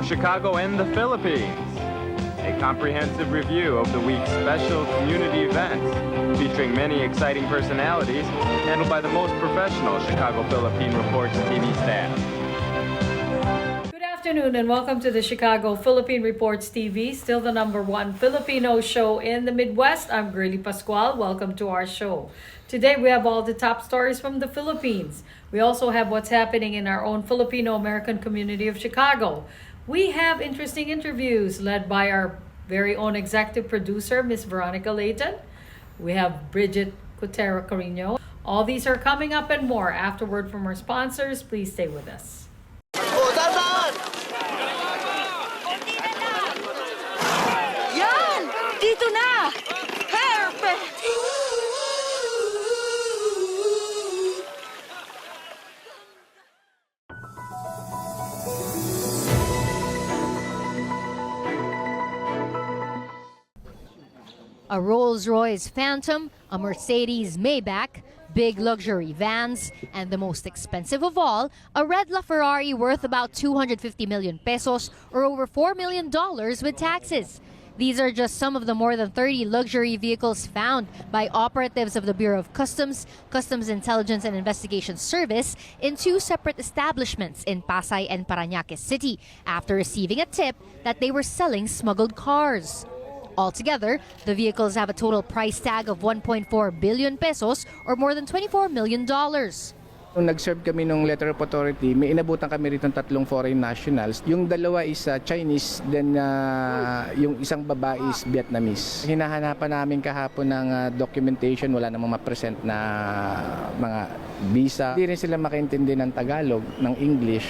Chicago and the Philippines. A comprehensive review of the week's special community events, featuring many exciting personalities, handled by the most professional Chicago Philippine Reports TV staff. Good afternoon and welcome to the Chicago Philippine Reports TV, still the #1 Filipino show in the Midwest. I'm Girly Pascual. Welcome to our show. Today we have all the top stories from the Philippines. We also have what's happening in our own Filipino-American community of Chicago. We have interesting interviews led by our very own executive producer, Miss Veronica Layton. We have Bridget Cotero Carino. All these are coming up and more afterward from our sponsors. Please stay with us. Yan! Dito na! Perfect! A Rolls-Royce Phantom, a Mercedes Maybach, big luxury vans, and the most expensive of all, a red LaFerrari worth about 250 million pesos or over $4 million with taxes. These are just some of the more than 30 luxury vehicles found by operatives of the Bureau of Customs, Customs Intelligence and Investigation Service in two separate establishments in Pasay and Parañaque City after receiving a tip that they were selling smuggled cars. Altogether, the vehicles have a total price tag of 1.4 billion pesos or more than $24 million. Nung nag-serve kami ng letter of authority, may inabutan kami rito ng 3 foreign nationals. Yung dalawa is Chinese, then yung isang babae is Vietnamese. Hinahanapan namin kahapon ng documentation, wala namang ma-present na mga visa. Hindi rin sila makaintindi ng Tagalog, ng English.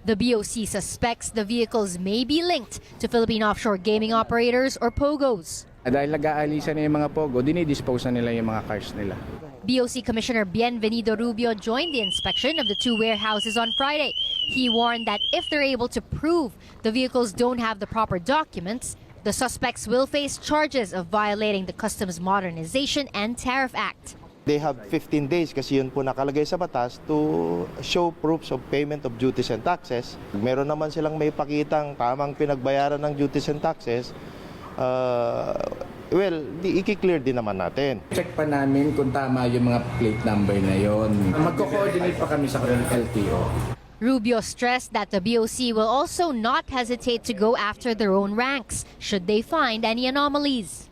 The BOC suspects the vehicles may be linked to Philippine offshore gaming operators or POGOs. Dahil nag-aalisan na yung mga POGO, dinidispose na nila yung mga cars nila. BOC Commissioner Bienvenido Rubio joined the inspection of the two warehouses on Friday. He warned that if they're able to prove the vehicles don't have the proper documents, the suspects will face charges of violating the Customs Modernization and Tariff Act. They have 15 days kasi yun po nakalagay sa batas to show proofs of payment of duties and taxes. Meron naman silang may pakitang tamang pinagbayaran ng duties and taxes, i-clear din naman natin. Check pa namin kung tama yung mga plate number na yon. Magko-coordinate pa kami sa LTO. Rubio stressed that the BOC will also not hesitate to go after their own ranks should they find any anomalies.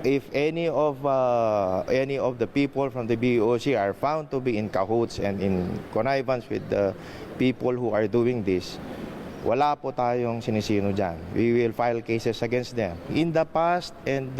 If any of the people from the BOC are found to be in cahoots and in connivance with the people who are doing this, wala po tayong sinisino dyan. We will file cases against them. In the past and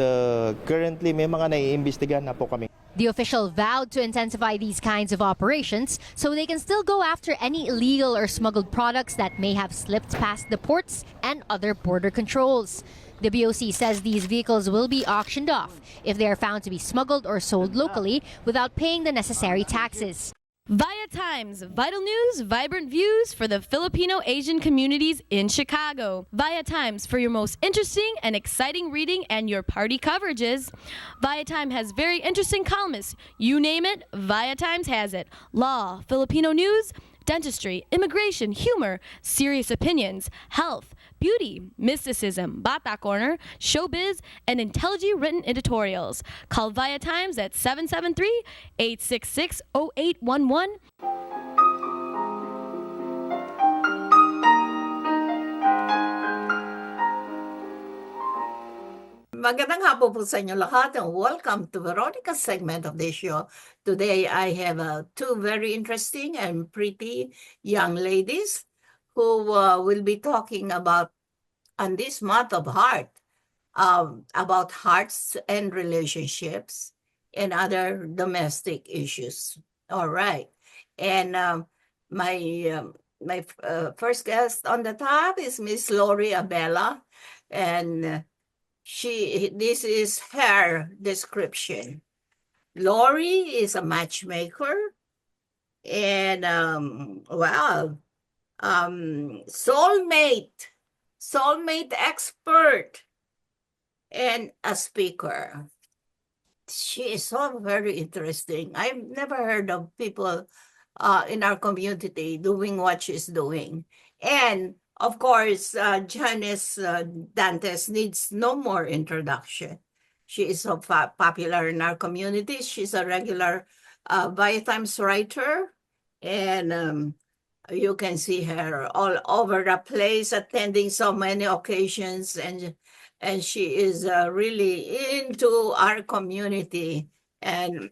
currently, may mga naiimbestigahan na po kami. The official vowed to intensify these kinds of operations so they can still go after any illegal or smuggled products that may have slipped past the ports and other border controls. The BOC says these vehicles will be auctioned off if they are found to be smuggled or sold locally without paying the necessary taxes. Via Times, vital news, vibrant views for the Filipino-Asian communities in Chicago. Via Times for your most interesting and exciting reading and your party coverages. Via Times has very interesting columnists. You name it, Via Times has it. Law, Filipino news, dentistry, immigration, humor, serious opinions, health, beauty, mysticism, Bata Corner, showbiz, and intelligently written editorials. Call Via Times at 773-866-0811. Magandang hapon po sa inyo lahat and welcome to Veronica's segment of this show. Today I have two very interesting and pretty young ladies who will be talking about, on this month of heart, about hearts and relationships and other domestic issues. All right. And my first guest on the top is Miss Lori Abella, and this is her description. Lori is a matchmaker and soulmate expert and a speaker. She is so very interesting. I've never heard of people in our community doing what she's doing. And Of course, Janice Dantes needs no more introduction. She is so popular in our community. She's a regular Times writer, and you can see her all over the place attending so many occasions, and she is really into our community. And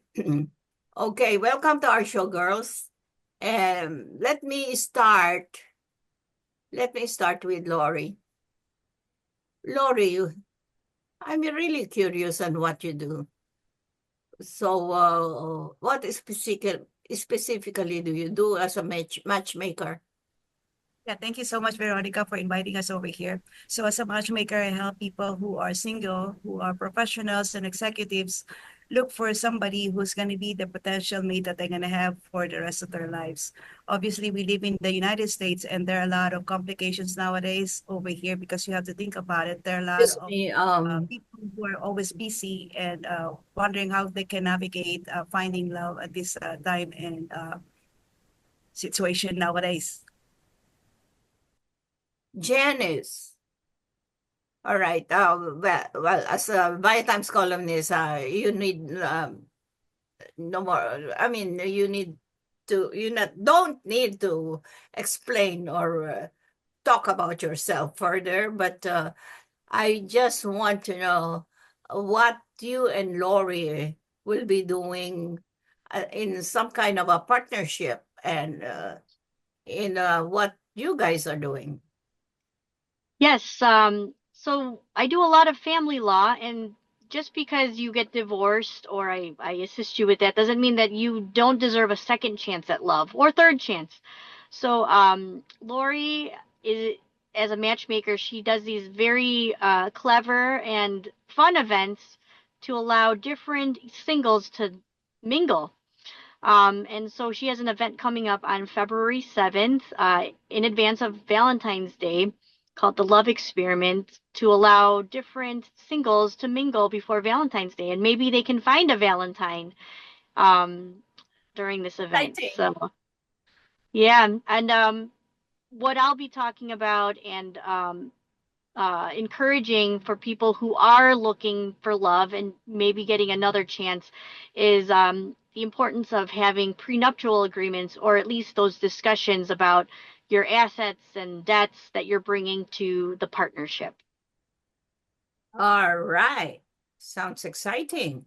okay, welcome to our show, girls. And let me start with Lori. Lori, I'm really curious on what you do. So, what specifically do you do as a matchmaker? Yeah, thank you so much, Veronica, for inviting us over here. So as a matchmaker, I help people who are single, who are professionals and executives, look for somebody who's going to be the potential mate that they're going to have for the rest of their lives. Obviously, we live in the United States, and there are a lot of complications nowadays over here because you have to think about it. There are a lot Excuse of me, people who are always busy and wondering how they can navigate finding love at this time and situation nowadays. Janice. All right. Well, as a Times columnist, you need no more. I mean, don't need to explain or talk about yourself further, but I just want to know what you and Lori will be doing in some kind of a partnership and in what you guys are doing. Yes, so I do a lot of family law, and just because you get divorced or I assist you with that doesn't mean that you don't deserve a second chance at love or third chance. So, Lori is, as a matchmaker, she does these very clever and fun events to allow different singles to mingle. And so she has an event coming up on February 7th, in advance of Valentine's Day, called the Love Experiment, to allow different singles to mingle before Valentine's Day. And maybe they can find a Valentine during this event. Exciting. So, yeah. And what I'll be talking about and encouraging for people who are looking for love and maybe getting another chance is the importance of having prenuptial agreements, or at least those discussions about your assets and debts that you're bringing to the partnership. All right. Sounds exciting.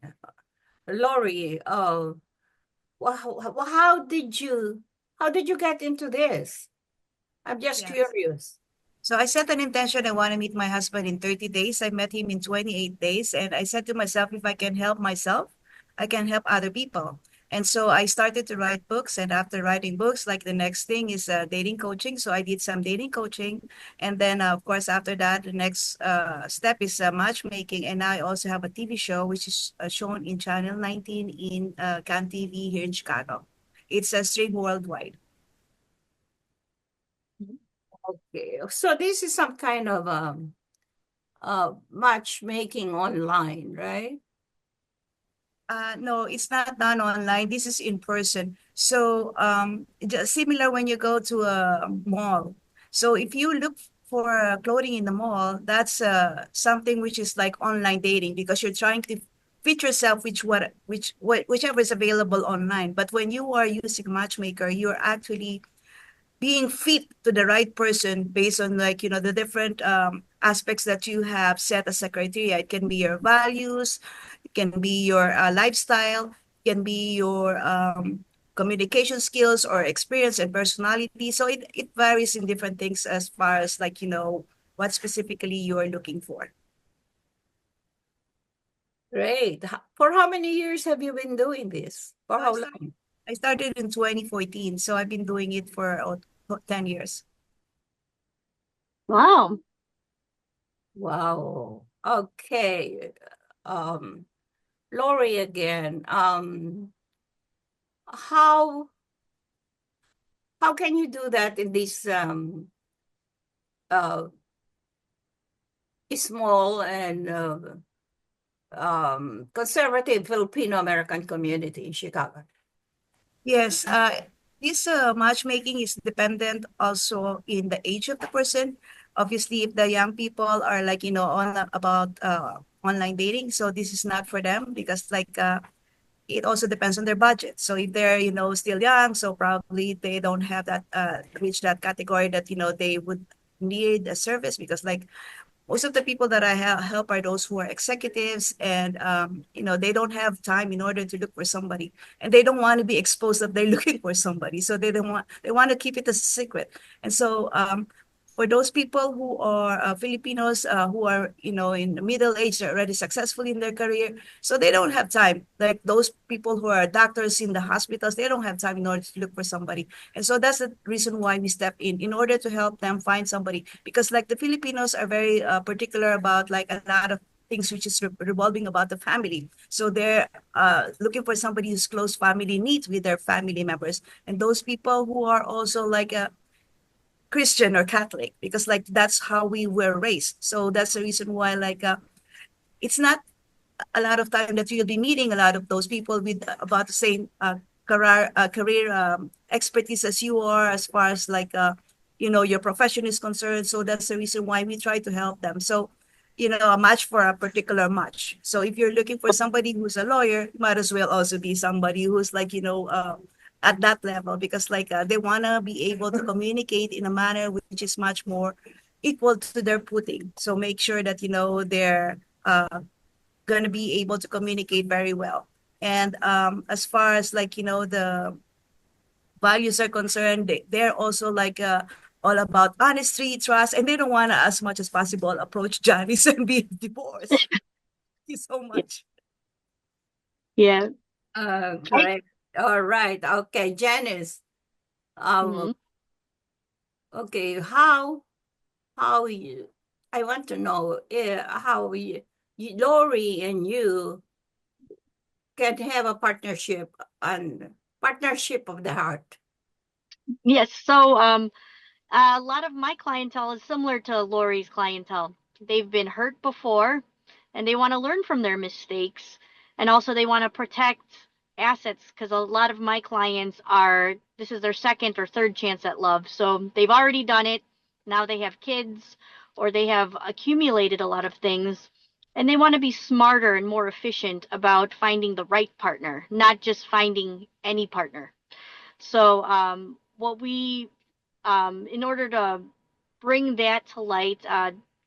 Lori, how did you get into this? I'm just Yes. curious. So I set an intention. I want to meet my husband in 30 days. I met him in 28 days. And I said to myself, if I can help myself, I can help other people. And so I started to write books. And after writing books, like the next thing is dating coaching. So I did some dating coaching. And then, of course, after that, the next step is matchmaking. And now I also have a TV show, which is shown in Channel 19 in Cprtv here in Chicago. It's a stream worldwide. Okay. So this is some kind of matchmaking online, right? No, it's not done online. This is in person. So just similar when you go to a mall. So if you look for clothing in the mall, that's something which is like online dating because you're trying to fit yourself whichever is available online. But when you are using Matchmaker, you're actually being fit to the right person based on like, you know, the different aspects that you have set as a criteria. It can be your values, it can be your lifestyle, it can be your communication skills or experience and personality. So it varies in different things as far as like, you know, what specifically you're looking for. Great. For how many years have you been doing this? For how long? I started in 2014, so I've been doing it for 10 years. Wow. Wow. Okay. Lori again. How can you do that in this small and conservative Filipino American community in Chicago? Yes, This matchmaking is dependent also in the age of the person. Obviously, if the young people are like, on about online dating, so this is not for them because like it also depends on their budget. So if they're, still young, so probably they don't have that reach that category that, they would need a service because like most of the people that I help are those who are executives and they don't have time in order to look for somebody and they don't want to be exposed that they're looking for somebody, so they want to keep it a secret. And so for those people who are Filipinos who are in the middle age, they're already successful in their career, so they don't have time, like those people who are doctors in the hospitals, they don't have time in order to look for somebody. And so that's the reason why we step in order to help them find somebody, because like the Filipinos are very particular about like a lot of things which is revolving about the family. So they're looking for somebody who's close family needs with their family members, and those people who are also like a Christian or Catholic, because like that's how we were raised. So that's the reason why like it's not a lot of time that you'll be meeting a lot of those people with about the same career expertise as you are, as far as like your profession is concerned. So that's the reason why we try to help them. So a match for a particular match. So if you're looking for somebody who's a lawyer, you might as well also be somebody who's like at that level, because like they want to be able to communicate in a manner which is much more equal to their footing. So make sure that they're going to be able to communicate very well. And as far as like the values are concerned, they're also like all about honesty, trust, and they don't want to as much as possible approach Janice and be divorced. Thank you so much. Yeah. Correct. All right. Okay, Janice. Mhm. Okay, how you? I want to know how Lori and you can have a partnership and partnership of the heart. Yes. So, a lot of my clientele is similar to Lori's clientele. They've been hurt before and they want to learn from their mistakes. And also, they want to protect assets because a lot of my clients this is their second or third chance at love. So they've already done it. Now they have kids or they have accumulated a lot of things. And they want to be smarter and more efficient about finding the right partner, not just finding any partner. So, what we in order to bring that to light,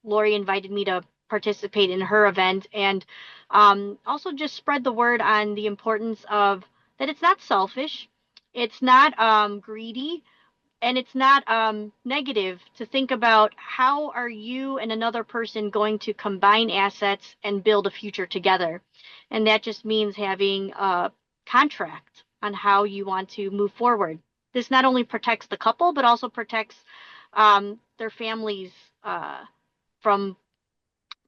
Lori invited me to participate in her event and also just spread the word on the importance of that it's not selfish, it's not greedy, and it's not negative to think about how are you and another person going to combine assets and build a future together. And that just means having a contract on how you want to move forward. This not only protects the couple, but also protects their families from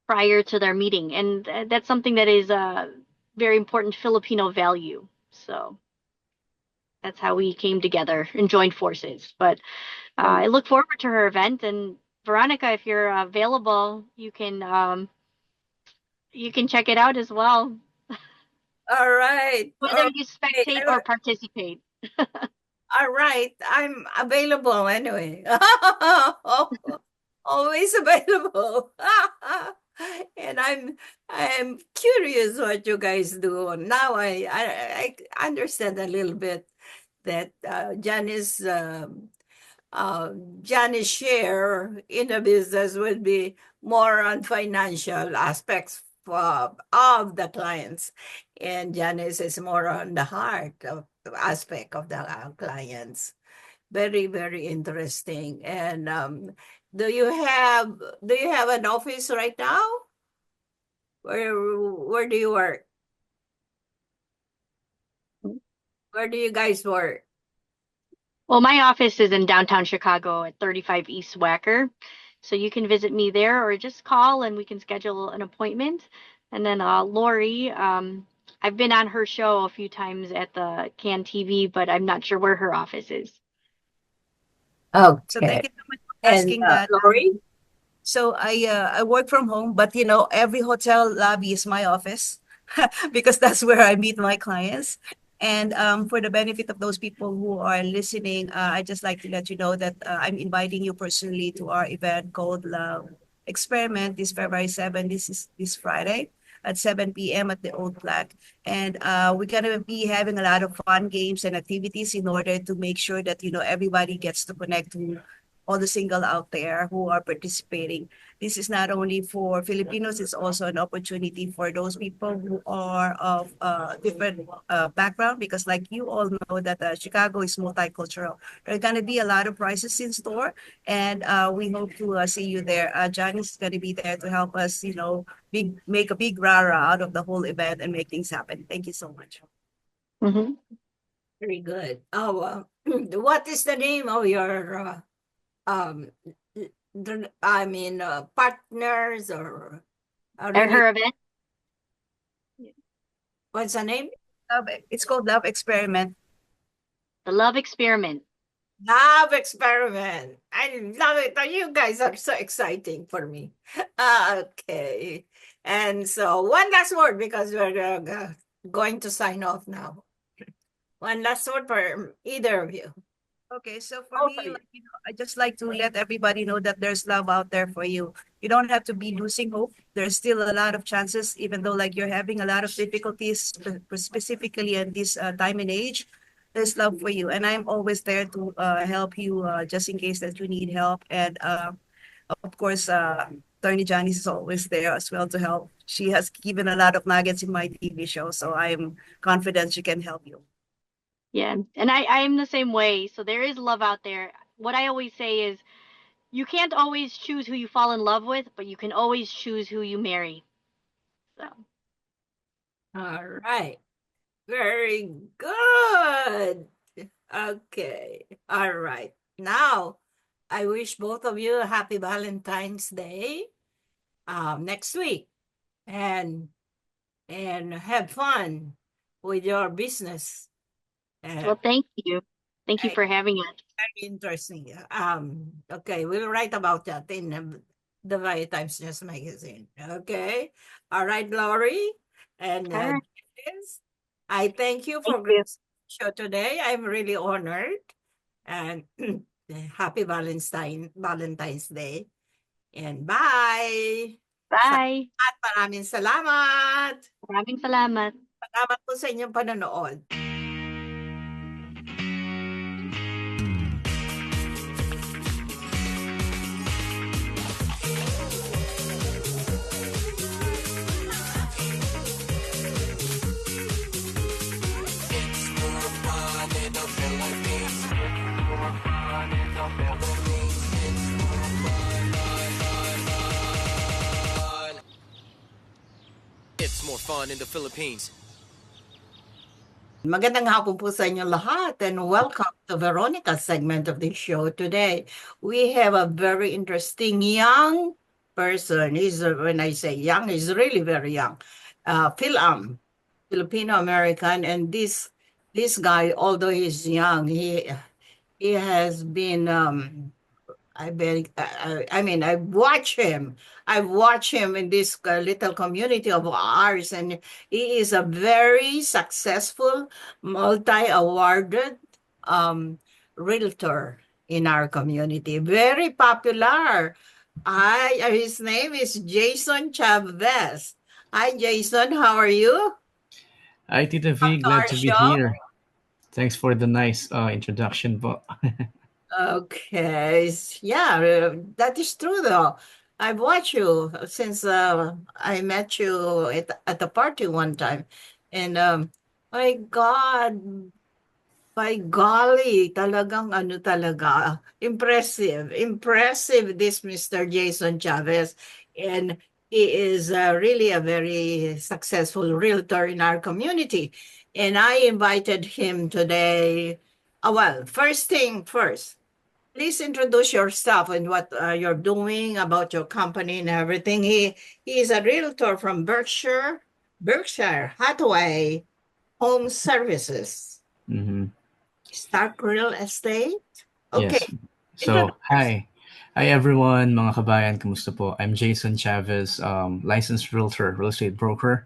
prior to their meeting. And that's something that is a very important Filipino value. So that's how we came together and joined forces. But I look forward to her event. And Veronica, if you're available, you can check it out as well, All right. whether you Okay. spectate or participate. All right. I'm available anyway. Always available. And I'm curious what you guys do. Now I understand a little bit that uh, Janice share in the business would be more on financial aspects of the clients, and Janice is more on the heart of aspect of the clients. Very, very interesting. And do you have an office right now? Where do you work? Where do you guys work? Well, my office is in downtown Chicago at 35 East Wacker. So you can visit me there or just call and we can schedule an appointment. And then Lori, I've been on her show a few times at the Can TV, but I'm not sure where her office is. So Okay. thank you so much for And asking that. Lori? So I work from home, but every hotel lobby is my office because that's where I meet my clients. And for the benefit of those people who are listening, I just like to let you know that I'm inviting you personally to our event called Love Experiment this February 7th. This is this Friday at 7 p.m. at the Old Flag. And we're going to be having a lot of fun games and activities in order to make sure that, everybody gets to connect to all the single out there who are participating. This is not only for Filipinos, it's also an opportunity for those people who are of different background, because like you all know that Chicago is multicultural. There are going to be a lot of prizes in store, and we hope to see you there. Johnny's going to be there to help us, make a big rara out of the whole event and make things happen. Thank you so much. Mm-hmm. Very good. Oh, what is the name of your um partners or really, Her event, what's the name? It's called Love Experiment. the Love Experiment. Love Experiment. I love it. You guys are so exciting for me. Okay. And so one last word, because we're going to sign off now. One last word for either of you. Okay, so for Both me, of you. I just like to let everybody know that there's love out there for you. You don't have to be losing hope. There's still a lot of chances, even though like you're having a lot of difficulties, specifically at this time and age. There's love for you, and I'm always there to help you just in case that you need help. And of course, Attorney Janice is always there as well to help. She has given a lot of nuggets in my TV show, so I'm confident she can help you. Yeah, and I'm the same way. So there is love out there. What I always say is, you can't always choose who you fall in love with, but you can always choose who you marry. So All right. Very good. Okay. All right. Now, I wish both of you a happy Valentine's Day next week, and have fun with your business. well, thank you. Thank you for having us. Very interesting. Okay, we'll write about that in the Valley Times News magazine. Okay. All right, Lori and All right. Janice, I thank you for you. the show today. I'm really honored, and happy Valentine's Day. And bye. Bye. Maraming salamat. Maraming salamat. Salamat po sa inyong panonood. It's more fun in the Philippines. Magandang hapon po sa inyo lahat, and welcome to Veronica's segment of the show today. We have a very interesting young person. When I say young, he's really very young. Filipino-American, and this guy, although he's young, he has been I've watched him. I've watched him in this little community of ours, and he is a very successful, multi-awarded realtor in our community. Very popular. His name is Jason Chavez. Hi, Jason. How are you? Hi, Tita V. Welcome to Glad our to be show. here. Thanks for the nice introduction, but Okay. Yeah, that is true though. I've watched you since I met you at the party one time. And my God, by golly, talagang ano talaga, impressive. Impressive, this Mr. Jason Chavez. And he is really a very successful realtor in our community. And I invited him today. Well, first thing first, please introduce yourself and what you're doing, about your company and everything. He is a realtor from Berkshire Hathaway Home Services, mhm. Stark Real Estate. Okay. Yes. So, hi. Hi everyone, mga kabayan, kamusta po? I'm Jason Chavez, licensed realtor, real estate broker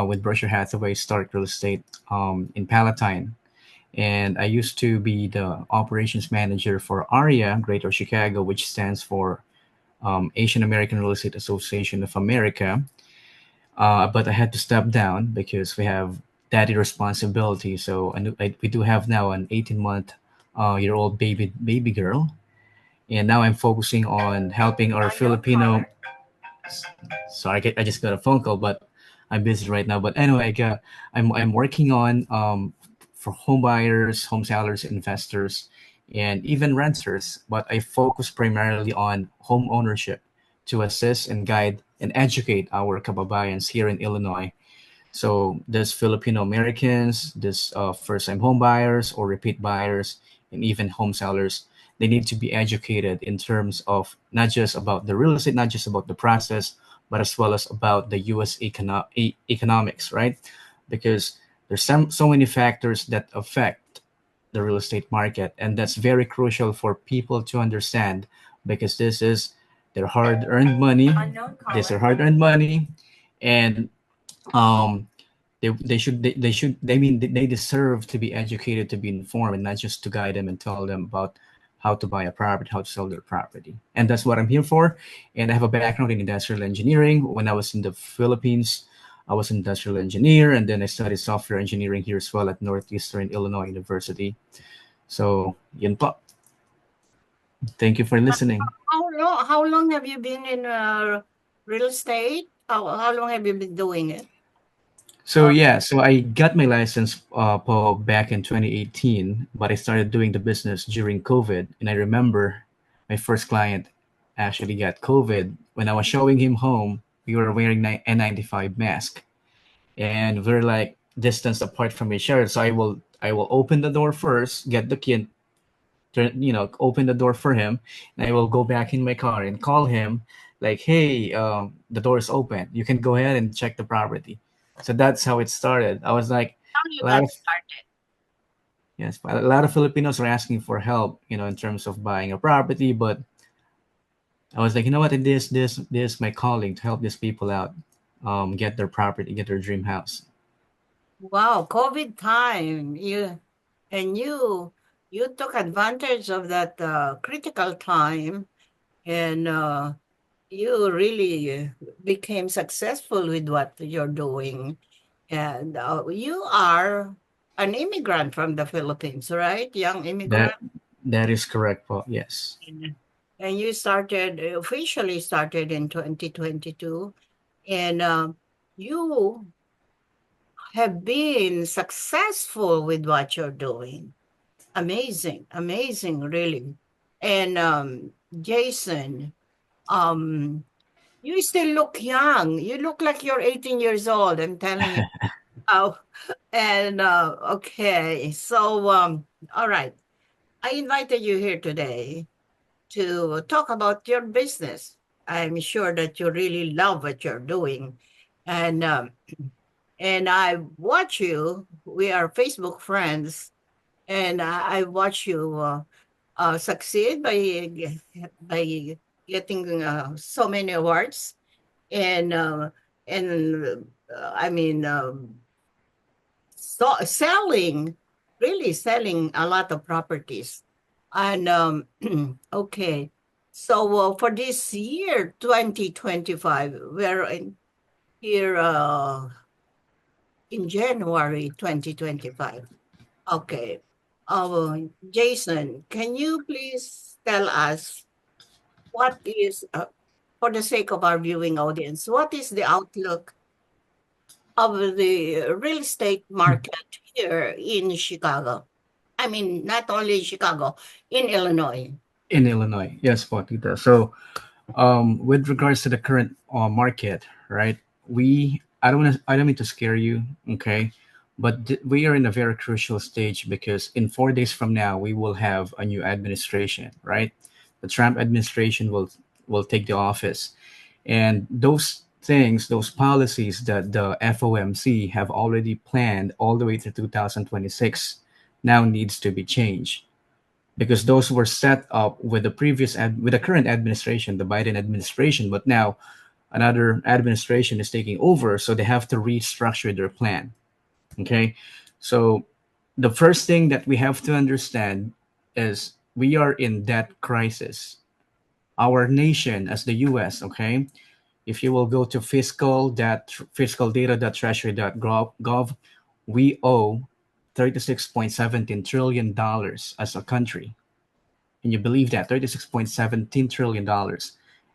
with Berkshire Hathaway Stark Real Estate in Palatine. And I used to be the operations manager for ARIA, Greater Chicago, which stands for Asian American Real Estate Association of America. But I had to step down because we have daddy responsibility. So we do have now an 18-month year old baby girl, and now I'm focusing on helping our Filipino. Sorry, I just got a phone call, but I'm busy right now. But anyway, I'm working on for home buyers, home sellers, investors, and even renters. But I focus primarily on home ownership to assist and guide and educate our kababayans here in Illinois. So there's Filipino Americans, there's first-time home buyers or repeat buyers, and even home sellers. They need to be educated in terms of not just about the real estate, not just about the process, but as well as about the U.S. Economics, right? Because there's so many factors that affect the real estate market, and that's very crucial for people to understand because this is their hard-earned money. This is their hard-earned money, and um, they mean they deserve to be educated, to be informed, and not just to guide them and tell them about how to buy a property, how to sell their property. And that's what I'm here for. And I have a background in industrial engineering. When I was in the Philippines, I was an industrial engineer, and then I studied software engineering here as well at Northeastern Illinois University. So yun po. Thank you for listening. How long have you been in real estate? How long have you been doing it? So yeah, so I got my license po back in 2018, but I started doing the business during COVID. And I remember my first client actually got COVID. When I was showing him home, we were wearing N95 mask, and we're like distance apart from each other. So I will open the door first, get the key, and open the door for him, and I will go back in my car and call him like, "Hey, the door is open. You can go ahead and check the property." So that's how it started. I was like, How you a lot got of started? yes, a lot of Filipinos are asking for help, in terms of buying a property. But I was like, you know what? This my calling to help these people out, get their property, get their dream house. Wow, COVID time. You took advantage of that critical time, and you really became successful with what you're doing. And you are an immigrant from the Philippines, right? Young That immigrant. that is correct, Paul. Yes, And you officially started in 2022, and you have been successful with what you're doing. Amazing, amazing, really. And Jason, um, you still look young. You look like you're 18 years old. I'm telling you. Oh, and okay. So, all right. I invited you here today to talk about your business. I'm sure that you really love what you're doing. And I watch you. We are Facebook friends, and I watch you succeed by getting so many awards, and I mean, selling, really selling a lot of properties. And okay, so for this year, 2025, we're here in January 2025. Okay. Jason, can you please tell us what is, for the sake of our viewing audience, what is the outlook of the real estate market here in Chicago? I mean, not only in Chicago, in Illinois. in Illinois. Yes, po, Tita. So with regards to the current market, right? I don't mean to scare you, okay? But we are in a very crucial stage because in 4 days from now we will have a new administration, right? The Trump administration will take the office, and those things, those policies that the FOMC have already planned all the way to 2026 now needs to be changed. because those were set up with the with the current administration, the Biden administration. But now another administration is taking over, so they have to restructure their plan. Okay, so the first thing that we have to understand is we are in debt crisis. Our nation, as the U.S., okay, if you will go to fiscal data.treasury.gov, we owe $36.17 trillion as a country. Can you believe that? $36.17 trillion.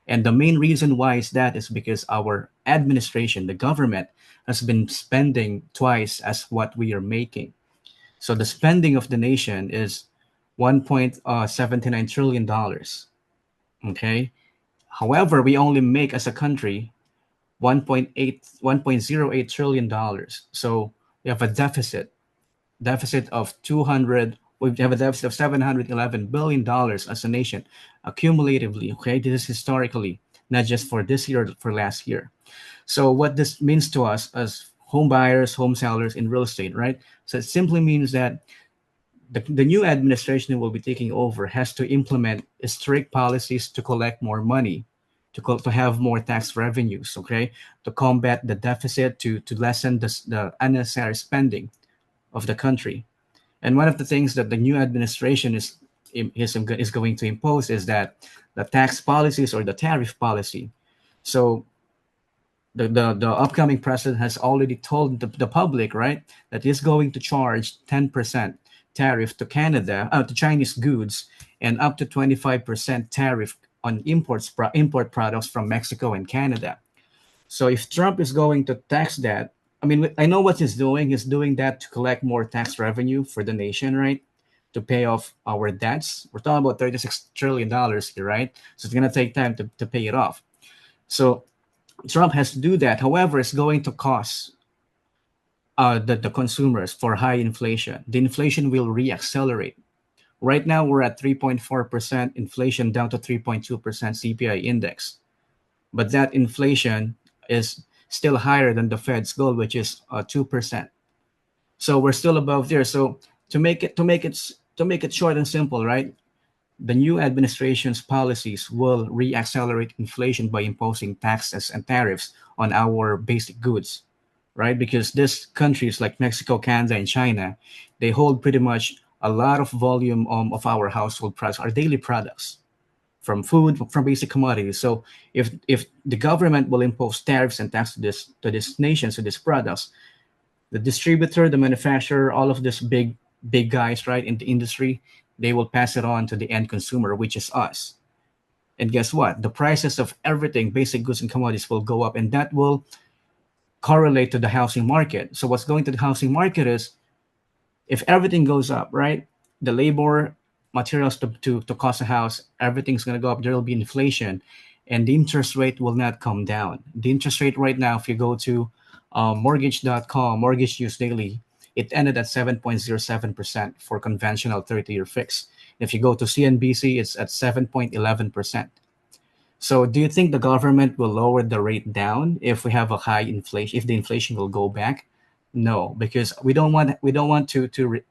And the main reason why is that is because our administration, the government, has been spending twice as what we are making. So the spending of the nation is $1.79 trillion. Okay. However, we only make as a country 1.08 trillion dollars. So we have a deficit of 200. We have a deficit of $711 billion as a nation, accumulatively. Okay, this is historically, not just for this year, for last year. So what this means to us as home buyers, home sellers in real estate, right? So it simply means that the new administration who will be taking over has to implement strict policies to collect more money, to have more tax revenues, okay, to combat the deficit, to lessen the unnecessary spending of the country. And one of the things that the new administration is going to impose is that the tax policies or the tariff policy. So the upcoming president has already told the public, right, that he's going to charge 10% tariff to Canada, to Chinese goods, and up to 25% tariff on import products from Mexico and Canada. So if Trump is going to tax that, I mean, I know what he's doing. He's doing that to collect more tax revenue for the nation, right? To pay off our debts. We're talking about $36 trillion here, right? So it's going to take time to pay it off. So Trump has to do that. However, it's going to cost the consumers for high inflation. The inflation will reaccelerate. Right now, we're at 3.4% inflation down to 3.2% CPI index. But that inflation is still higher than the Fed's goal, which is 2%. So we're still above there. So to make it short and simple, right? The new administration's policies will reaccelerate inflation by imposing taxes and tariffs on our basic goods, right? Because these countries like Mexico, Canada, and China, they hold pretty much a lot of volume of our household products, our daily products, from food, from basic commodities. So if the government will impose tariffs and taxes to this nations, to these products, the distributor, the manufacturer, all of these big guys, right, in the industry, they will pass it on to the end consumer, which is us. And guess what? The prices of everything, basic goods and commodities, will go up, and that will correlate to the housing market. So what's going to the housing market is, if everything goes up, right, the labor, materials to cost a house, everything's going to go up. There will be inflation, and the interest rate will not come down. The interest rate right now, if you go to mortgage.com, Mortgage News Daily, it ended at 7.07% for conventional 30-year fix. If you go to CNBC, it's at 7.11%. So do you think the government will lower the rate down if we have a high inflation, if the inflation will go back? No, because we don't want to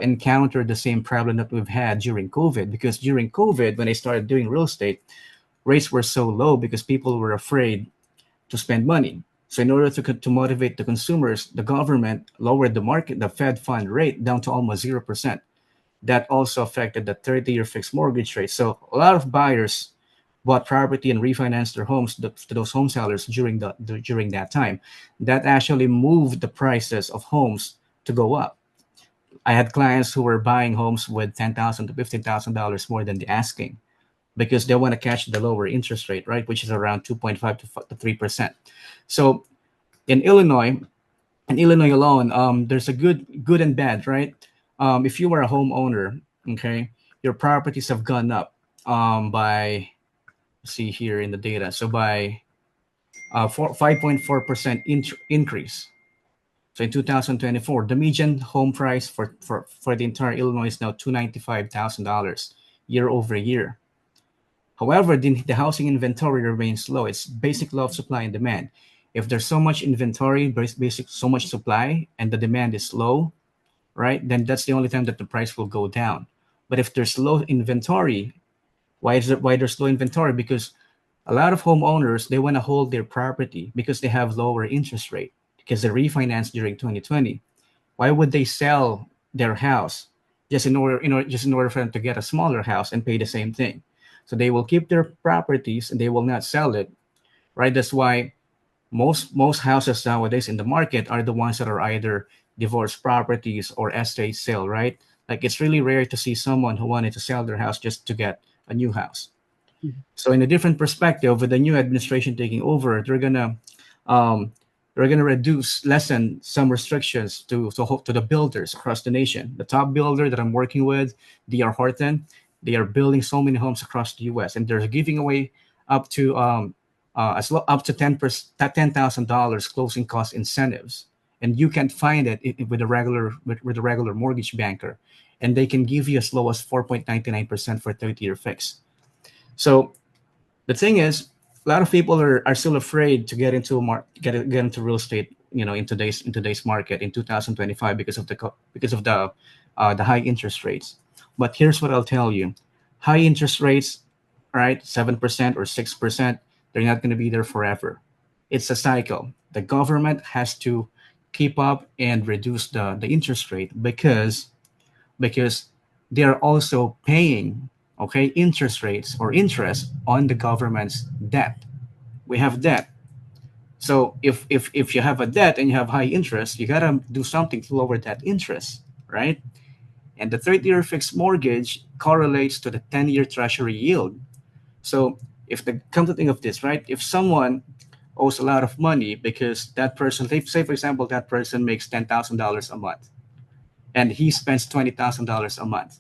encounter the same problem that we've had during COVID. Because during COVID, when I started doing real estate, rates were so low because people were afraid to spend money. So in order to motivate the consumers, the government lowered the Fed fund rate down to almost 0%. That also affected the 30-year fixed mortgage rate. So a lot of buyers bought property and refinanced their homes to those home sellers during that time. That actually moved the prices of homes to go up. I had clients who were buying homes with $10,000 to $15,000 more than the asking, because they want to catch the lower interest rate, right, which is around 2.5 to 3%. So in Illinois alone, there's a good and bad, right? If you were a homeowner, okay, your properties have gone up by, see here in the data, so by 5.4% increase. So in 2024, the median home price for the entire Illinois is now $295,000 year over year. However, the housing inventory remains low. It's basic law of supply and demand. If there's so much inventory, so much supply, and the demand is low, right, then that's the only time that the price will go down. But if there's low inventory, why there's low inventory? Because a lot of homeowners, they want to hold their property because they have lower interest rate because they refinanced during 2020. Why would they sell their house just in order for them to get a smaller house and pay the same thing? So they will keep their properties and they will not sell it, right? That's why most houses nowadays in the market are the ones that are either divorce properties or estate sale, right? Like it's really rare to see someone who wanted to sell their house just to get a new house. So in a different perspective, with the new administration taking over, um, they're gonna lessen some restrictions to the builders across the nation. The top builder that I'm working with, D.R. Horton, they are building so many homes across the U.S. and they're giving away up to up to $10,000 closing cost incentives, and you can't find it with a regular mortgage banker, and they can give you as low as 4.99% for 30-year fix. So the thing is, a lot of people are still afraid to get into real estate, in today's market in 2025 because of the high interest rates. But here's what I'll tell you: high interest rates, right, 7% or 6%, they're not going to be there forever. It's a cycle. The government has to keep up and reduce the interest rate because they are also paying, okay, interest rates or interest on the government's debt. We have debt. So if you have a debt and you have high interest, you gotta do something to lower that interest, right? And the 30-year fixed mortgage correlates to the 10-year treasury yield. So if the come to think of this, right? If someone owes a lot of money because that person, say for example, that person makes $10,000 a month and he spends $20,000 a month.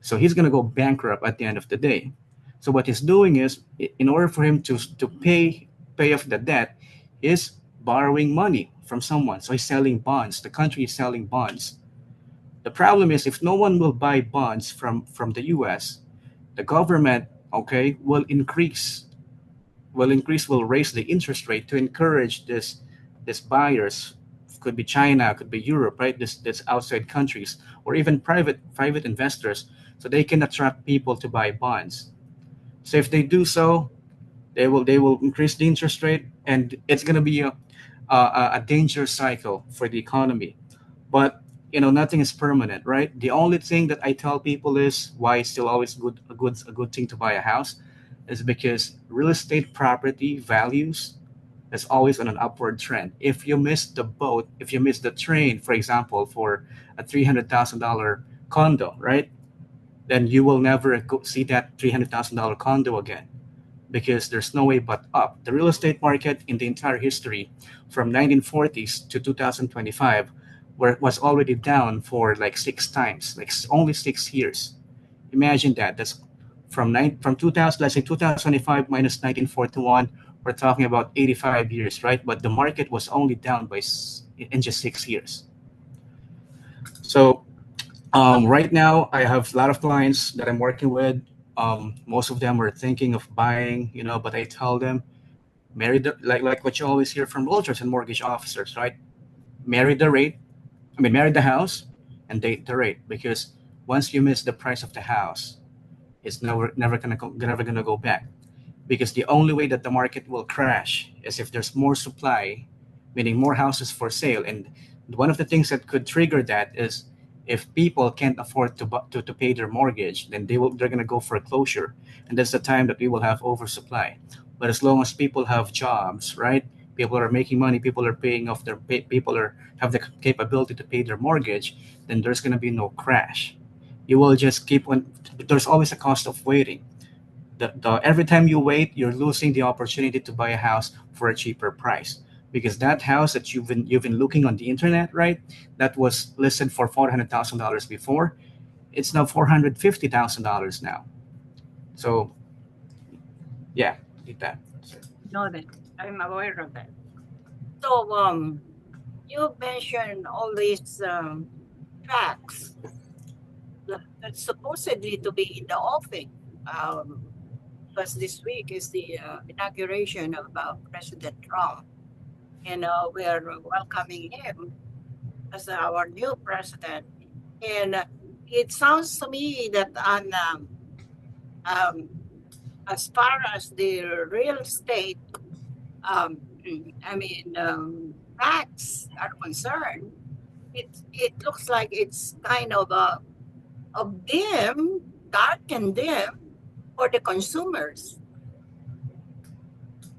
So he's going to go bankrupt at the end of the day. So what he's doing is, in order for him to pay off the debt, is borrowing money from someone. So he's selling bonds. The country is selling bonds. The problem is, if no one will buy bonds from the U.S., the government, okay, will raise the interest rate to encourage this buyers. Could be China, could be Europe, right? This outside countries or even private investors, so they can attract people to buy bonds. So if they do so, they will increase the interest rate, and it's going to be a dangerous cycle for the economy. But nothing is permanent, right? The only thing that I tell people is why it's still always a good thing to buy a house is because real estate property values is always on an upward trend. If you miss the boat, if you miss the train, for example, for a $300,000 condo, right? Then you will never see that $300,000 condo again because there's no way but up. The real estate market in the entire history from 1940s to 2025 where it was already down for like 6 times, like only 6 years. Imagine that. That's from 2000, let's say 2025 minus 1941, we're talking about 85 years, right? But the market was only down in just 6 years. So right now, I have a lot of clients that I'm working with. Most of them are thinking of buying, but I tell them, like what you always hear from realtors and mortgage officers, right? Marry the rate, marry the house and date the rate, because once you miss the price of the house, it's never gonna go back. Because the only way that the market will crash is if there's more supply, meaning more houses for sale. And one of the things that could trigger that is if people can't afford to pay their mortgage, then they're going to go foreclosure, and that's the time that we will have oversupply. But as long as people have jobs, right? People are making money, people are paying off people have the capability to pay their mortgage, then there's going to be no crash. You will just keep on. There's always a cost of waiting. Every time you wait, you're losing the opportunity to buy a house for a cheaper price, because that house that you've been looking on the internet, right? That was listed for $400,000 before. It's now $450,000 now. So yeah, did that. Know that. I'm aware of that. So, you mentioned all these facts that's supposedly to be in the offing. Because this week is the inauguration of President Trump, and we are welcoming him as our new president. And it sounds to me that um, as far as the real estate, um, I mean, tax are concerned, it looks like it's kind of dim, dark and dim for the consumers,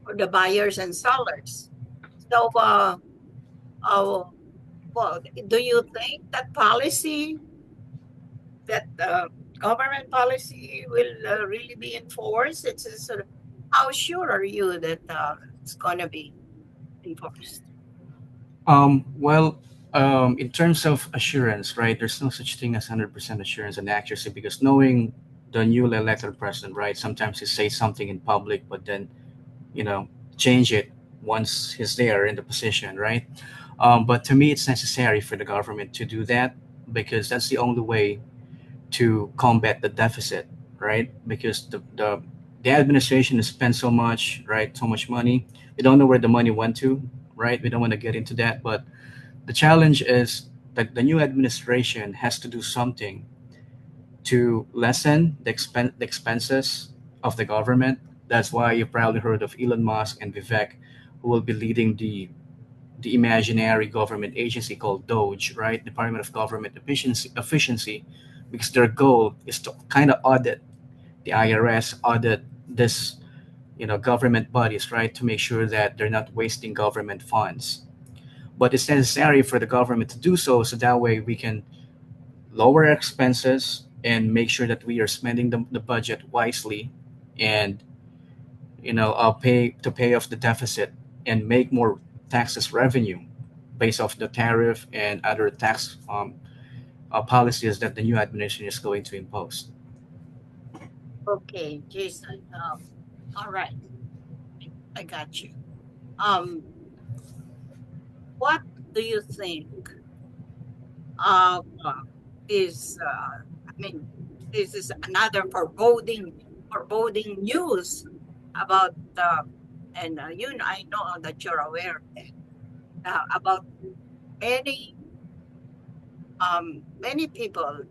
for the buyers and sellers. So, uh, well, do you think that policy, that government policy will really be enforced? It's a sort of, how sure are you that it's going to be enforced? Well, in terms of assurance, right, there's no such thing as 100% assurance and accuracy because knowing the newly elected president, right, sometimes he says something in public, but then, you know, change it once he's there in the position, right? But to me, it's necessary for the government to do that because that's the only way to combat the deficit, right? Because the administration has spent so much, right, so much money. We don't know where the money went to, right? We don't want to get into that, but the challenge is that the new administration has to do something to lessen the expenses of the government. That's why you probably heard of Elon Musk and Vivek, who will be leading the imaginary government agency called Doge, right? Department of Government Efficiency, because their goal is to kind of audit the IRS, audit this, government bodies, right, to make sure that they're not wasting government funds. But it's necessary for the government to do so, so that way we can lower expenses and make sure that we are spending the budget wisely and pay off the deficit and make more taxes revenue based off the tariff and other tax policies that the new administration is going to impose. Okay, Jason. All right, I got you. Um, what do you think of this? I mean, this is another foreboding news about and I know that you're aware of it, about many many people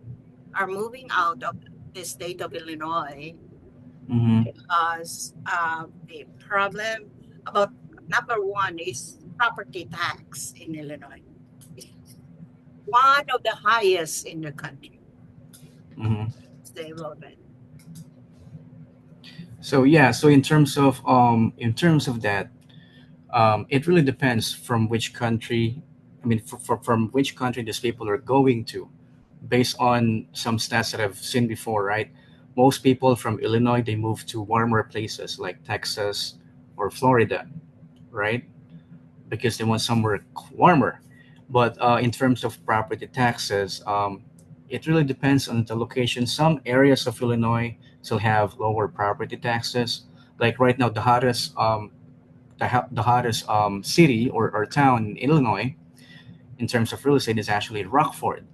are moving out of the state of Illinois Hmm. because the problem about number one is property tax in Illinois. It's one of the highest in the country. Hmm. Stay relevant. So yeah, so in terms of that, it really depends from which country. I mean, from which country these people are going to, based on some stats that I've seen before, right? Most people from Illinois they move to warmer places like Texas or Florida, right? Because they want somewhere warmer. But in terms of property taxes, it really depends on the location. Some areas of Illinois still have lower property taxes. Like right now, the hottest city or town in Illinois in terms of real estate is actually Rockford.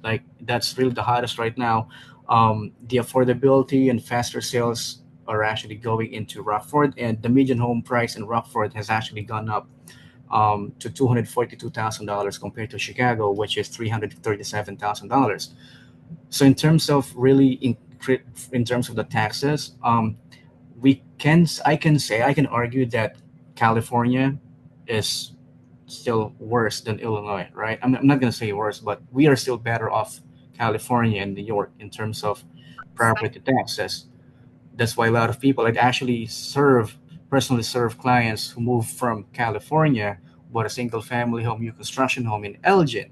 Like that's really the hottest right now. The affordability and faster sales are actually going into Rockford, and the median home price in Rockford has actually gone up to $242,000 compared to Chicago, which is $337,000. So in terms of in terms of the taxes, I can argue that California is still worse than Illinois, right? I'm not going to say worse, but we are still better off California and New York in terms of property taxes. That's why a lot of people like actually personally serve clients who move from California, bought a single family home, new construction home in Elgin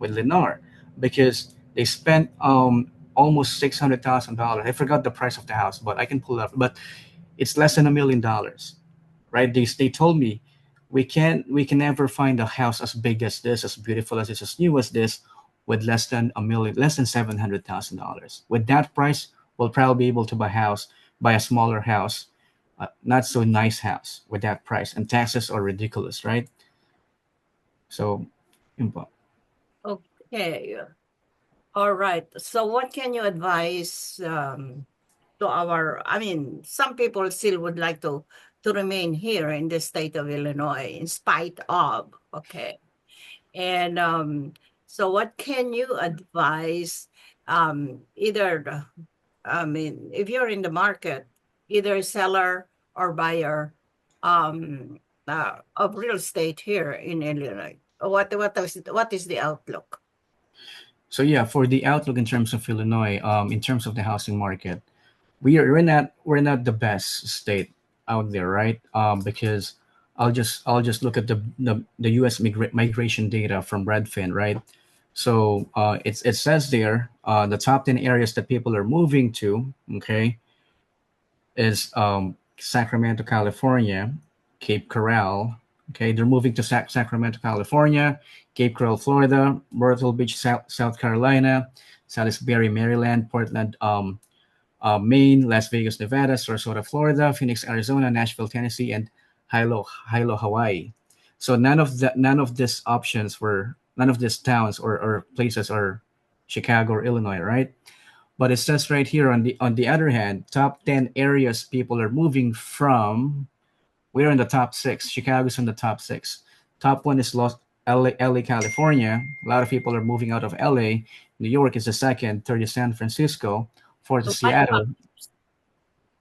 with Lennar, because they spent almost $600,000. I forgot the price of the house, but I can pull it up. But it's less than $1 million, right? They told me we can never find a house as big as this, as beautiful as this, as new as this, with less than a million, less than $700,000. With that price, we'll probably be able to buy a smaller house, not so nice house with that price, and taxes are ridiculous, right? So, Okay. All right. So what can you advise to our, I mean, some people still would like to remain here in the state of Illinois in spite of, okay. And so what can you advise either, I mean, if you're in the market, either seller or buyer of real estate here in Illinois? What is the outlook? So yeah, for the outlook in terms of Illinois, in terms of the housing market, we're not the best state out there, right? Because I'll just look at the U.S. migration data from Redfin, right? So it says there the top 10 areas that people are moving to, okay, is Sacramento, California, Cape Coral. Okay, they're moving to Sacramento, California, Cape Coral, Florida, Myrtle Beach, South Carolina, Salisbury, Maryland, Portland, Maine, Las Vegas, Nevada, Sarasota, Florida, Phoenix, Arizona, Nashville, Tennessee, and Hilo, Hawaii. So none of these towns or places are Chicago or Illinois, right? But it says right here on the other hand, top 10 areas people are moving from. We're in the top six. Chicago's in the top six. Top one is LA, California. A lot of people are moving out of LA. New York is the second. Third is San Francisco. Fourth The is Seattle.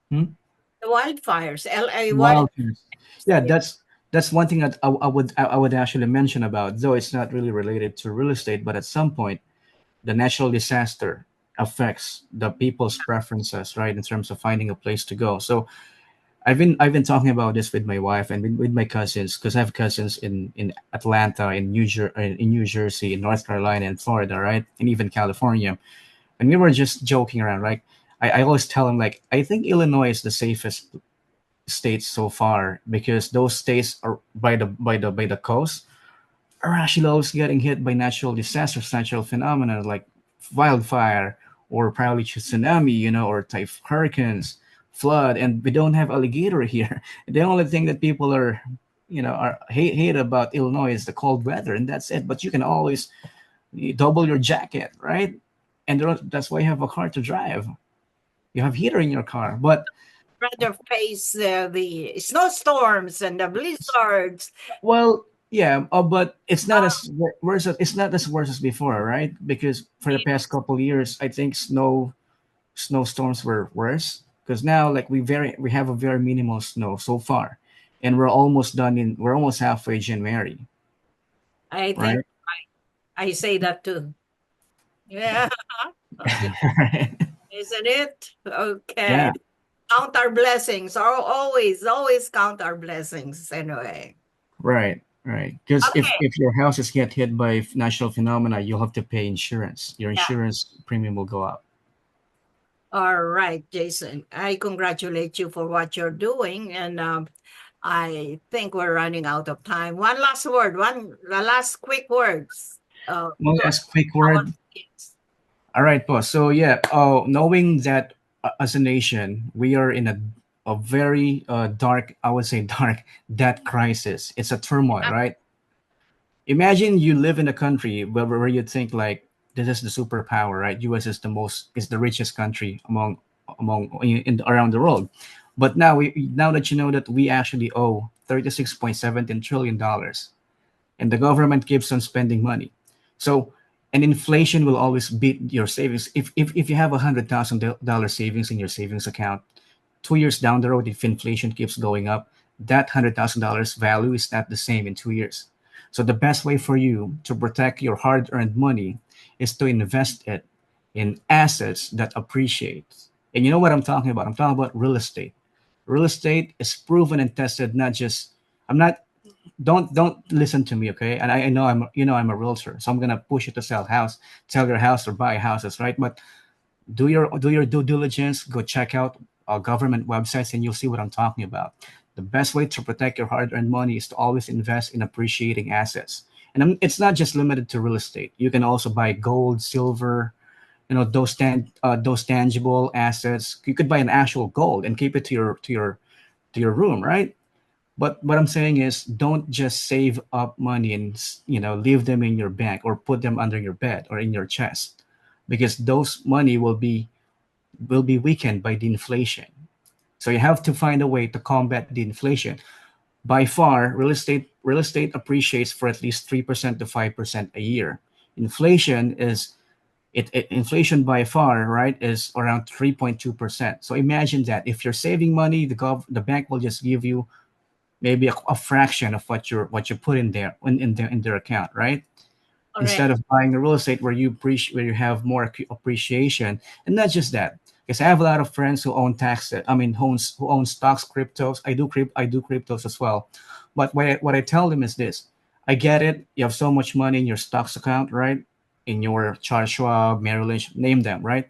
Hmm? wildfires, LA Wildfires. Yeah, yeah. that's one thing that I would actually mention about, though it's not really related to real estate, but at some point the natural disaster affects the people's preferences, right, in terms of finding a place to go. So I've been talking about this with my wife and with my cousins, because I have cousins in Atlanta, in New Jersey, in North Carolina, and Florida, right, and even California. And we were just joking around, right? I always tell them, like, I think Illinois is the safest state so far, because those states are by the coast are actually always getting hit by natural disasters, natural phenomena like wildfire or probably tsunami, or type hurricanes, flood, and we don't have alligator here. The only thing that people hate about Illinois is the cold weather, and that's it. But you can always double your jacket, right? And that's why you have a car to drive. You have heater in your car, but Rather face the snowstorms and the blizzards. well, yeah, but it's not as worse. It's not as worse as before, right? Because for the past couple years, I think snowstorms were worse. Because now, like, we have a very minimal snow so far, and we're almost halfway January, I think right? I say that too. Yeah. Okay. Right. Isn't it? Okay. Yeah, Count our blessings. Always count our blessings anyway. right, right. Because if Okay. if your houses get hit by natural phenomena, you'll have to pay insurance. Your Yeah. insurance premium will go up. All right, Jason. I congratulate you for what you're doing, and I think we're running out of time. One last word. The last quick words. One To last quick our word. kids. All right, boss. So yeah, knowing that as a nation we are in a very dark, I would say dark, debt crisis. It's a turmoil, right? Imagine you live in a country where you think like this is the superpower, right? U.S. is the richest country around the world, but now that you know that we actually owe $36.17 trillion, and the government keeps on spending money. So, and inflation will always beat your savings. If you have $100,000 savings in your savings account, 2 years down the road, if inflation keeps going up, that $100,000 value is not the same in 2 years. So the best way for you to protect your hard-earned money is to invest it in assets that appreciate. And you know what I'm talking about? I'm talking about real estate. Real estate is proven and tested. Not just I'm not don't listen to me, okay? And I know I'm a realtor, so I'm gonna push you to sell your house or buy houses, right? But do your due diligence. Go check out government websites, and you'll see what I'm talking about. The best way to protect your hard-earned money is to always invest in appreciating assets, and it's not just limited to real estate. You can also buy gold, silver, those tangible assets. You could buy an actual gold and keep it to your room, right? But what I'm saying is, don't just save up money and leave them in your bank or put them under your bed or in your chest, because those money will be weakened by the inflation. So you have to find a way to combat the inflation. By far, real estate appreciates for at least 3% to 5% a year. Inflation is Inflation by far, right, is around 3.2%. So imagine that if you're saving money, the bank will just give you maybe a fraction of what you put in there in their account, right? Instead Correct. of buying a real estate where you have more appreciation. And not just that, because I have a lot of friends who own who own stocks, cryptos. I do cryptos as well. But what I tell them is this: I get it. You have so much money in your stocks account, right? In your Charles Schwab, Merrill Lynch, name them, right?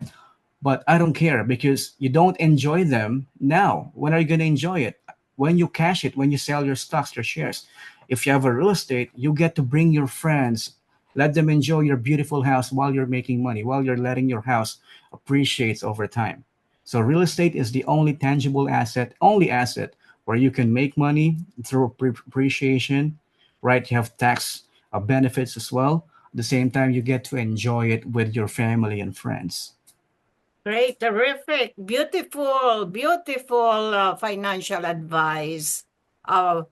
But I don't care because you don't enjoy them now. When are you going to enjoy it? When you cash it, when you sell your stocks, your shares. If you have a real estate, you get to bring your friends, let them enjoy your beautiful house while you're making money, while you're letting your house appreciate over time. So real estate is the only tangible asset, only asset where you can make money through appreciation, right? You have tax benefits as well. At the same time, you get to enjoy it with your family and friends. Great, terrific, beautiful, beautiful financial advice. Uh,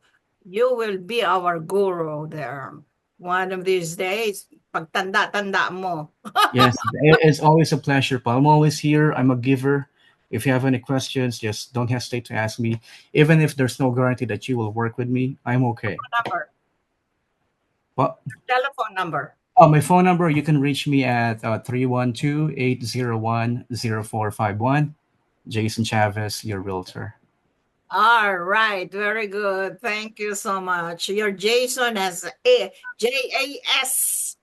you will be our guru there. One of these days, pagtanda-tanda mo. Yes, it's always a pleasure, Paul. I'm always here. I'm a giver. If you have any questions, just don't hesitate to ask me. Even if there's no guarantee that you will work with me, I'm okay. Number, But telephone number. my phone number, you can reach me at 312-801-0451. Jason Chavez, your realtor. All right, very good. Thank you so much. Your Jason has Jasohn.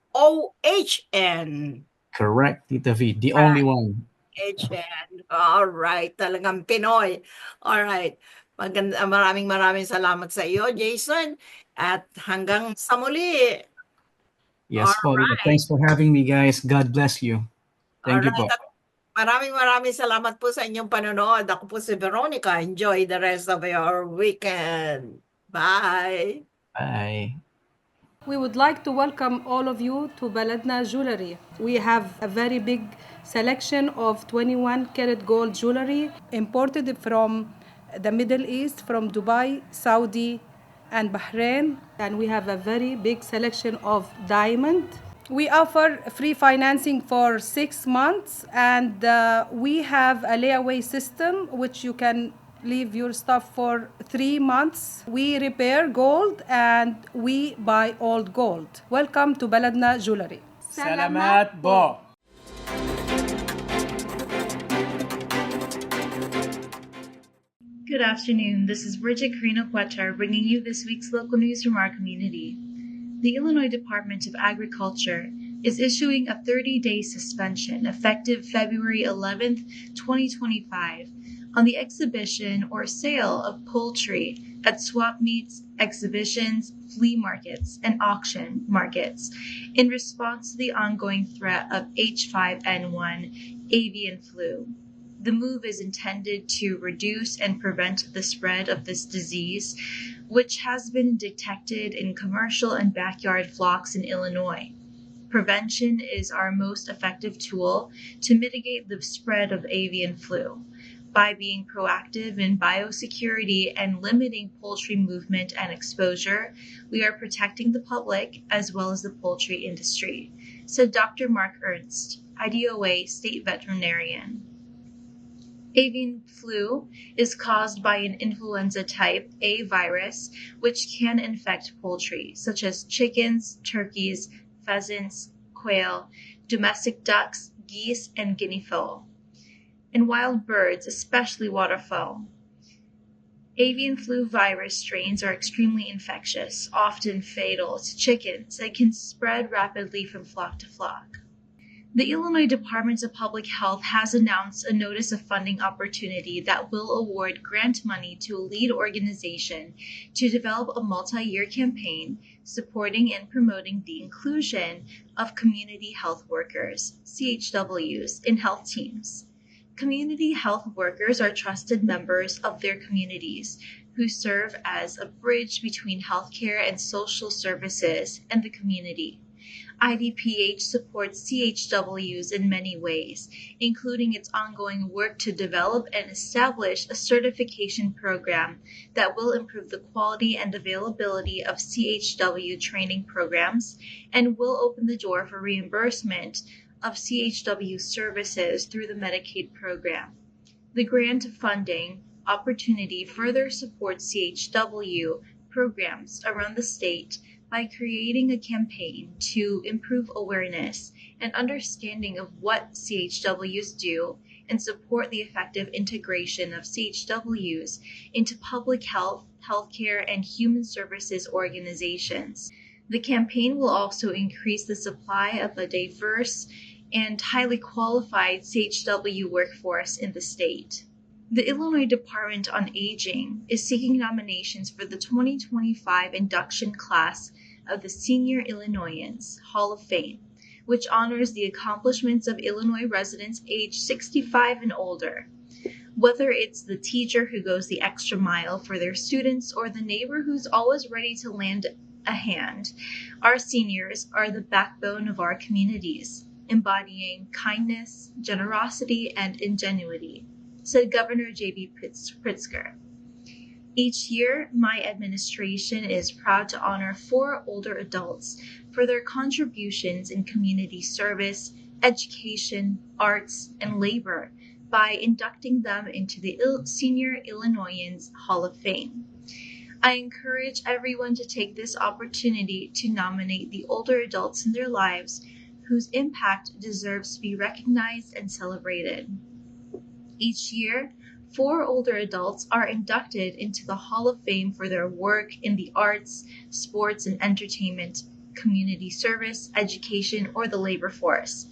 Correct, Tita V. The only one. HN. All right, talagang Pinoy. All right. Maraming salamat sa iyo, Jason. At hanggang sa muli. Yes, All Paul. right. Thanks for having me, guys. God bless you. All Thank you, right. Paul. At maraming salamat po sa inyong panonood. Ako po si Veronica. Enjoy the rest of your weekend. Bye. Bye. We would like to welcome all of you to Baladna Jewelry. We have a very big selection of 21 karat gold jewelry imported from the Middle East, from Dubai, Saudi, and Bahrain. And we have a very big selection of diamond. We offer free financing for 6 months, and we have a layaway system which you can leave your stuff for 3 months. We repair gold and we buy old gold. Welcome to Baladna Jewelry. Salamat po. Good afternoon. This is Bridget Carino Quetar bringing you this week's local news from our community. The Illinois Department of Agriculture is issuing a 30-day suspension effective February 11th, 2025 on the exhibition or sale of poultry at swap meets, exhibitions, flea markets, and auction markets in response to the ongoing threat of H5N1 avian flu. The move is intended to reduce and prevent the spread of this disease, which has been detected in commercial and backyard flocks in Illinois. Prevention is our most effective tool to mitigate the spread of avian flu. By being proactive in biosecurity and limiting poultry movement and exposure, we are protecting the public as well as the poultry industry, said Dr. Mark Ernst, IDOA State Veterinarian. Avian flu is caused by an influenza type A virus, which can infect poultry, such as chickens, turkeys, pheasants, quail, domestic ducks, geese, and guinea fowl, and wild birds, especially waterfowl. Avian flu virus strains are extremely infectious, often fatal to chickens, and can spread rapidly from flock to flock. The Illinois Department of Public Health has announced a notice of funding opportunity that will award grant money to a lead organization to develop a multi-year campaign supporting and promoting the inclusion of community health workers, CHWs, in health teams. Community health workers are trusted members of their communities who serve as a bridge between healthcare and social services and the community. IDPH supports CHWs in many ways, including its ongoing work to develop and establish a certification program that will improve the quality and availability of CHW training programs and will open the door for reimbursement of CHW services through the Medicaid program. The grant funding opportunity further supports CHW programs around the state by creating a campaign to improve awareness and understanding of what CHWs do and support the effective integration of CHWs into public health, healthcare, and human services organizations. The campaign will also increase the supply of a diverse and highly qualified CHW workforce in the state. The Illinois Department on Aging is seeking nominations for the 2025 induction class of the Senior Illinoisans Hall of Fame, which honors the accomplishments of Illinois residents aged 65 and older. Whether it's the teacher who goes the extra mile for their students or the neighbor who's always ready to lend a hand, our seniors are the backbone of our communities, embodying kindness, generosity, and ingenuity, said Governor J.B. Pritzker. Each year, my administration is proud to honor 4 older adults for their contributions in community service, education, arts, and labor by inducting them into the Senior Illinoisans Hall of Fame. I encourage everyone to take this opportunity to nominate the older adults in their lives whose impact deserves to be recognized and celebrated. Each year, 4 older adults are inducted into the Hall of Fame for their work in the arts, sports and entertainment, community service, education, or the labor force.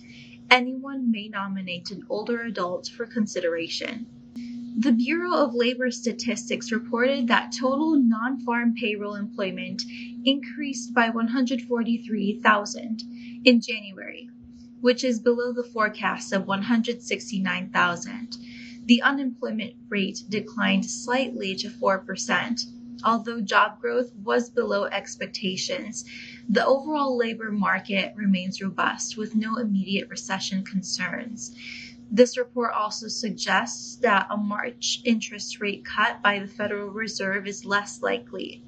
Anyone may nominate an older adult for consideration. The Bureau of Labor Statistics reported that total non-farm payroll employment increased by 143,000 in January, which is below the forecast of 169,000. The unemployment rate declined slightly to 4%. Although job growth was below expectations, the overall labor market remains robust with no immediate recession concerns. This report also suggests that a March interest rate cut by the Federal Reserve is less likely.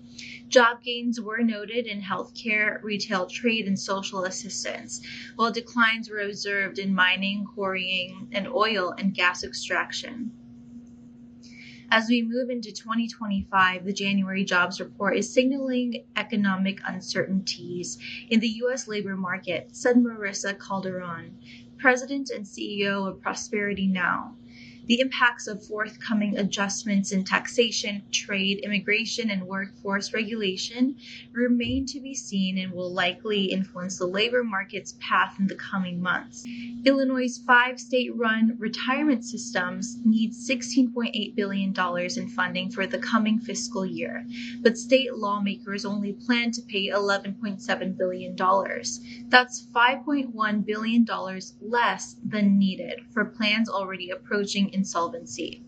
Job gains were noted in healthcare, retail trade, and social assistance, while declines were observed in mining, quarrying, and oil and gas extraction. As we move into 2025, the January jobs report is signaling economic uncertainties in the U.S. labor market, said Marissa Calderon, President and CEO of Prosperity Now. The impacts of forthcoming adjustments in taxation, trade, immigration, and workforce regulation remain to be seen and will likely influence the labor market's path in the coming months. Illinois' 5 state-run retirement systems need $16.8 billion in funding for the coming fiscal year, but state lawmakers only plan to pay $11.7 billion. That's $5.1 billion less than needed for plans already approaching insolvency.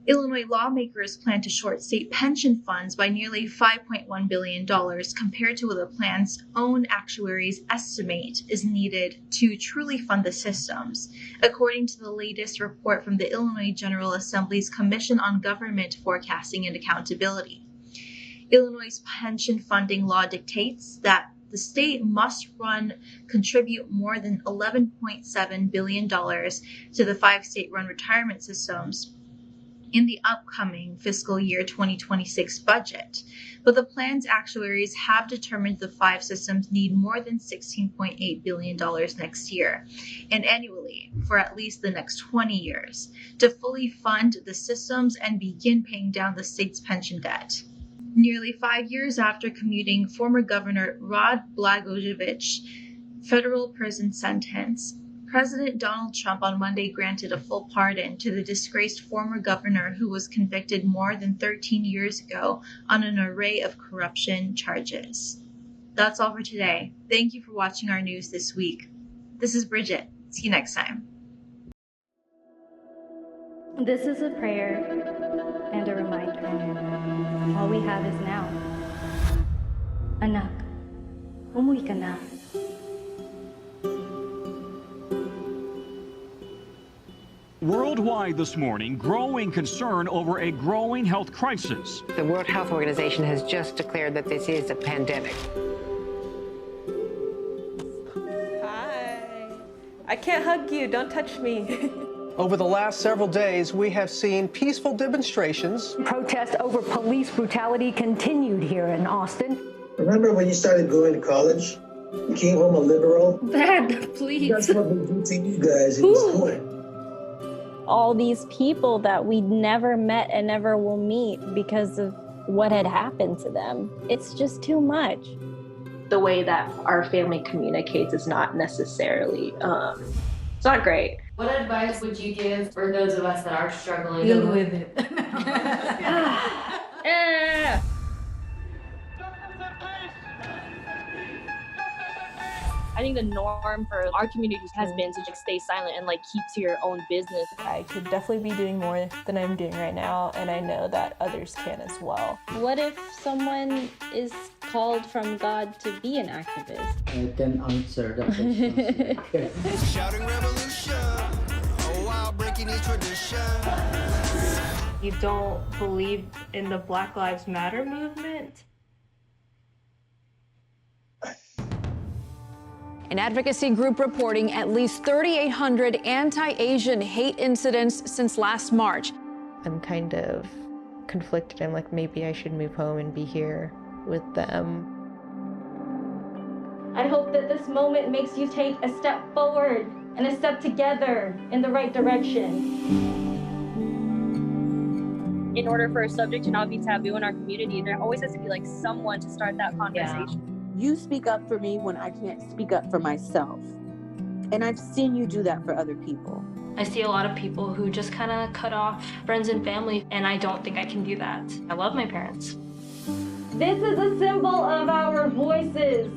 Illinois lawmakers plan to short state pension funds by nearly $5.1 billion compared to what the plan's own actuaries estimate is needed to truly fund the systems, according to the latest report from the Illinois General Assembly's Commission on Government Forecasting and Accountability. Illinois' pension funding law dictates that the state must contribute more than $11.7 billion to the 5 state-run retirement systems in the upcoming fiscal year 2026 budget. But the plan's actuaries have determined the 5 systems need more than $16.8 billion next year and annually for at least the next 20 years to fully fund the systems and begin paying down the state's pension debt. Nearly 5 years after commuting former Governor Rod Blagojevich's federal prison sentence, President Donald Trump on Monday granted a full pardon to the disgraced former governor who was convicted more than 13 years ago on an array of corruption charges. That's all for today. Thank you for watching our news this week. This is Bridget. See you next time. This is a prayer and a reminder. All we have is now. Anak, umuwi ka na. Worldwide this morning, growing concern over a growing health crisis. The World Health Organization has just declared that this is a pandemic. Hi. I can't hug you. Don't touch me. Over the last several days, we have seen peaceful demonstrations. Protest over police brutality continued here in Austin. Remember when you started going to college? You came home a liberal? Dad, please. That's what we do to you guys in school. All these people that we never met and never will meet because of what had happened to them. It's just too much. The way that our family communicates is not necessarily, it's not great. What advice would you give for those of us that are struggling? Deal with it. I think the norm for our community has been to just stay silent and keep to your own business. I could definitely be doing more than I'm doing right now, and I know that others can as well. What if someone is called from God to be an activist? I can answer the question. Shouting revolution, oh wow, breaking each tradition. You don't believe in the Black Lives Matter movement? An advocacy group reporting at least 3,800 anti-Asian hate incidents since last March. I'm kind of conflicted. I'm like, maybe I should move home and be here with them. I hope that this moment makes you take a step forward and a step together in the right direction. In order for a subject to not be taboo in our community, there always has to be someone to start that conversation. Yeah. You speak up for me when I can't speak up for myself. And I've seen you do that for other people. I see a lot of people who just kind of cut off friends and family, and I don't think I can do that. I love my parents. This is a symbol of our voices.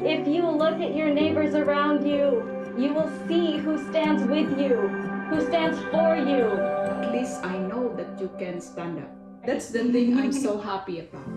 If you look at your neighbors around you, you will see who stands with you, who stands for you. At least I know that you can stand up. That's the thing I'm so happy about.